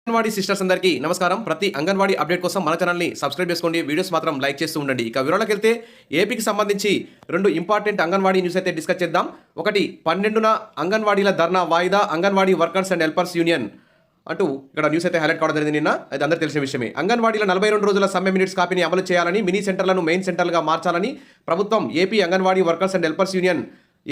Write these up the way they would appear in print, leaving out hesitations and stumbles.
Anganwadi sisters అందరికీ నమస్కారం. ప్రతి అంగన్వాడీ అప్డేట్ కోసం మన ఛానల్ని సబ్స్క్రైబ్ చేసుకోండి. వీడియోస్ మాత్రం లైక్ చేస్తూ ఉండండి. ఇక వివరాలకు వెళ్తే ఏపీకి సంబంధించి 2 ఇంపార్టెంట్ అంగన్వాడీ న్యూస్ అయితే డిస్కస్ చేద్దాం. ఒకటి 12న అంగన్వాడీల ధర్నా వాయిదా, anganwadi workers and helpers union అంటూ ఇక్కడ న్యూస్ అయితే హైలైట్ కావడం జరిగింది. నిన్న అది అందరూ తెలిసిన విషయమే. అంగన్వాడీల 42 రోజుల సమ్మె మినిట్స్ కాపీని అమలు చేయాలని, మినీ సెంటర్లను మెయిన్ సెంటర్లుగా మార్చాలని ప్రభుత్వం AP Anganwadi workers and helpers union,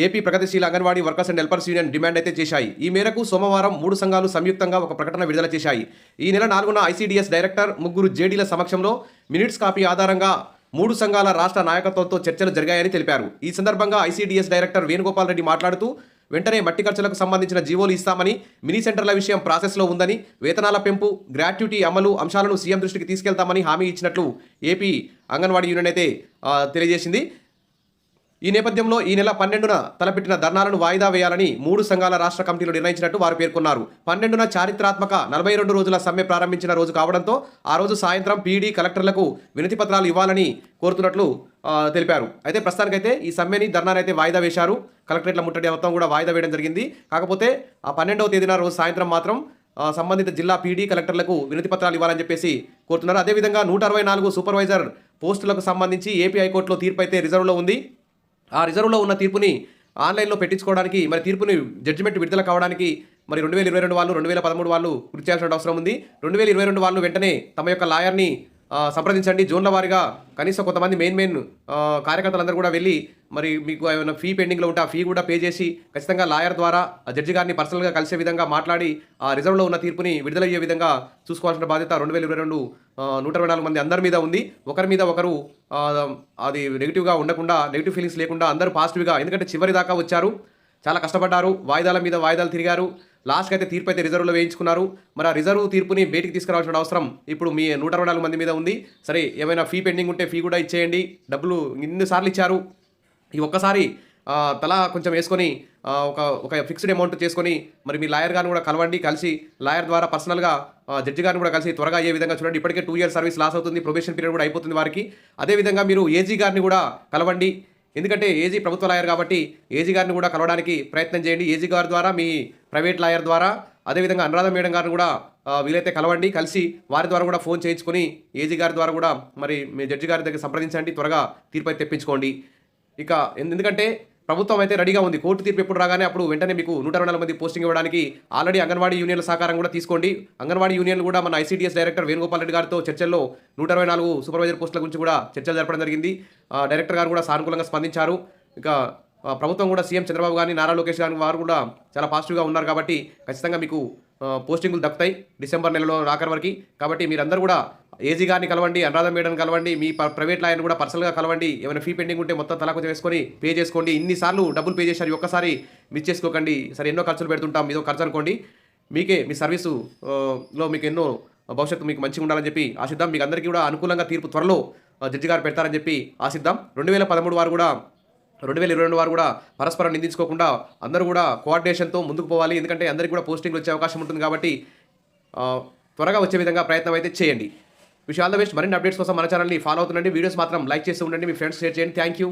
AP ప్రగతిశీల Anganwadi workers and helpers union demand అయితే చేశాయి. ఈ మేరకు సోమవారం 3 సంఘాలు సంయుక్తంగా ఒక ప్రకటన విడుదల చేశాయి. ఈ నెల 4న ఐసీడీఎస్ డైరెక్టర్, 3 జేడీల సమక్షంలో మినిట్స్ కాపీ ఆధారంగా 3 సంఘాల రాష్ట్ర నాయకత్వంతో చర్చలు జరిగాయని తెలిపారు. ఈ సందర్భంగా ఐసీడీఎస్ డైరెక్టర్ వేణుగోపాల్ రెడ్డి మాట్లాడుతూ, వెంటనే మట్టి ఖర్చులకు సంబంధించిన జీవోలు ఇస్తామని, మినీ సెంటర్ల విషయం ప్రాసెస్లో ఉందని, వేతనాల పెంపు, గ్రాట్యుటీ అమలు అంశాలను సీఎం దృష్టికి తీసుకెళ్తామని హామీ ఇచ్చినట్లు ఏపీ అంగన్వాడీ యూనియన్ అయితే తెలియజేసింది. ఈ నేపథ్యంలో ఈ నెల 12న తలపెట్టిన ధర్నాలను వాయిదా వేయాలని 3 సంఘాల రాష్ట్ర కమిటీలు నిర్ణయించినట్టు వారు పేర్కొన్నారు. 12న చారిత్రాత్మక 42 రోజుల సమ్మె ప్రారంభించిన రోజు కావడంతో ఆ రోజు సాయంత్రం పీడీ, కలెక్టర్లకు వినతి పత్రాలు ఇవ్వాలని కోరుతున్నట్లు తెలిపారు. అయితే ప్రస్తుతానికైతే ఈ సమ్మెని, ధర్నానైతే వాయిదా వేశారు. కలెక్టరేట్ల ముట్టడి మొత్తం కూడా వాయిదా వేయడం జరిగింది. కాకపోతే ఆ 12వ తేదీన రోజు సాయంత్రం మాత్రం సంబంధిత జిల్లా పీడీ, కలెక్టర్లకు వినతి పత్రాలు ఇవ్వాలని చెప్పేసి కోరుతున్నారు. అదేవిధంగా 164 సూపర్వైజర్ పోస్టులకు సంబంధించి ఏపీ హైకోర్టులో తీర్పు అయితే రిజర్వ్లో ఉంది. ఆ రిజర్వ్లో ఉన్న తీర్పుని ఆన్లైన్లో పెట్టించుకోవడానికి, మరి తీర్పుని జడ్జిమెంట్ విడుదల కావడానికి మరి 2022 వాళ్ళు, 2013 వాళ్ళు కృషి చేయాల్సిన అవసరం ఉంది. 2022 వాళ్ళు వెంటనే తమ యొక్క లాయర్ని సంప్రదించండి. జోన్ల వారీగా కనీసం కొంతమంది మెయిన్ కార్యకర్తలందరూ కూడా వెళ్ళి, మరి మీకు ఏమైనా ఫీ పెండింగ్లో ఉంటే ఆ ఫీ కూడా పే చేసి ఖచ్చితంగా లాయర్ ద్వారా ఆ జడ్జి గారిని పర్సనల్గా కలిసే విధంగా మాట్లాడి ఆ రిజర్వ్లో ఉన్న తీర్పుని విడుదలయ్యే విధంగా చూసుకోవాల్సిన బాధ్యత 2022 124 మంది అందరి మీద ఉంది. ఒకరి మీద ఒకరు అది నెగిటివ్గా ఉండకుండా, నెగిటివ్ ఫీలింగ్స్ లేకుండా అందరూ పాజిటివ్గా, ఎందుకంటే చివరి దాకా వచ్చారు, చాలా కష్టపడ్డారు, వాయిదాల మీద వాయిదాలు తిరిగారు, లాస్ట్కి అయితే తీర్పు అయితే రిజర్వ్లో వేయించుకున్నారు. మరి ఆ రిజర్వ్ తీర్పుని బయటికి తీసుకురావాల్సిన అవసరం ఇప్పుడు మీ 124 మంది మీద ఉంది. సరే, ఏమైనా ఫీ పెండింగ్ ఉంటే ఫీ కూడా ఇచ్చేయండి. డబ్బులు ఇన్నిసార్లు ఇచ్చారు, ఈ ఒక్కసారి తలా కొంచెం వేసుకొని ఒక ఫిక్స్డ్ అమౌంట్ చేసుకొని మరి మీ లాయర్ గారిని కూడా కలవండి. కలిసి లాయర్ ద్వారా పర్సనల్గా జడ్జి గారిని కూడా కలిసి త్వరగా అయ్యే విధంగా చూడండి. ఇప్పటికే 2 ఇయర్స్ సర్వీస్ లాస్ అవుతుంది, ప్రొబేషన్ పీరియడ్ కూడా అయిపోతుంది వారికి. అదేవిధంగా మీరు ఏజీ గారిని కూడా కలవండి. ఎందుకంటే ఏజీ ప్రభుత్వ లాయర్ కాబట్టి ఏజీ గారిని కూడా కలవడానికి ప్రయత్నం చేయండి. ఏజీ గారి ద్వారా, మీ ప్రైవేట్ లాయర్ ద్వారా, అదేవిధంగా అనురాధ మేడం గారిని కూడా వీలైతే కలవండి. కలిసి వారి ద్వారా కూడా ఫోన్ చేయించుకొని ఏజీ గారి ద్వారా కూడా మరి మీ జడ్జి గారి దగ్గర సంప్రదించండి. త్వరగా తీర్పు అయితే తెప్పించుకోండి. ఇక ఎందుకంటే ప్రభుత్వం అయితే రెడీగా ఉంది. కోర్టు తీర్పు ఎప్పుడు రాగానే అప్పుడు వెంటనే మీకు 124 మంది పోస్టింగ్ ఇవ్వడానికి ఆల్రెడీ అంగన్వాడీ యూనియన్ల సహకారం కూడా తీసుకోండి. అంగన్వాడీ యూనియన్లు కూడా మన ఐసీడీఎస్ డైరెక్టర్ వేణుగోపాల్ రెడ్డి గారితో చర్చల్లో 124 సూపర్వైజర్ పోస్టుల గురించి కూడా చర్చలు జరపడం జరిగింది. డైరెక్టర్ గారు కూడా సానుకూలంగా స్పందించారు. ఇక ప్రభుత్వం కూడా సీఎం చంద్రబాబు గారిని, నారా లోకేష్ గారిని వారు కూడా చాలా పాజిటివ్గా ఉన్నారు కాబట్టి ఖచ్చితంగా మీకు పోస్టింగులు దక్కుతాయి డిసెంబర్ నెలలో ఆఖరి వరకు. కాబట్టి మీరందరూ కూడా ఏజీ గారిని కలవండి, అనురాధ మేడం కలవండి, మీ ప్రైవేట్ లాయర్ని కూడా పర్సనల్గా కలవండి. ఏమైనా ఫీ పెండింగ్ ఉంటే మొత్తం తలా కొంచెం వేసుకొని పే చేసుకోండి. ఇన్నిసార్లు డబ్బులు పే చేశారు, ఒక్కసారి మిస్ చేసుకోకండి. సరే, ఎన్నో ఖర్చులు పెడుతుంటాం, ఇదో ఖర్చు అనుకోండి. మీకే మీ సర్వీసు లో మీకు ఎన్నో భవిష్యత్తు మీకు మంచిగా ఉండాలని చెప్పి ఆశిద్దాం. మీకు అందరికీ కూడా అనుకూలంగా తీర్పు త్వరలో జడ్జి గారు పెడతారని చెప్పి ఆశిద్దాం. 2013 వారు కూడా, 2022 వారు కూడా పరస్పరం నిందించుకోకుండా అందరూ కూడా కోఆర్డినేషన్తో ముందుకు పోవాలి. ఎందుకంటే అందరికీ కూడా పోస్టింగ్లు వచ్చే అవకాశం ఉంటుంది కాబట్టి త్వరగా వచ్చే విధంగా ప్రయత్నం అయితే చేయండి. Wish all the best. మరిన్ని అప్డేట్స్ కోసం మన ఛానల్ని ఫాలో అవుతుండండి. వీడియోస్ మాత్రం లైక్ చేస్తూ ఉండండి, మీ ఫ్రెండ్స్ షేర్ చేయండి. Thank you.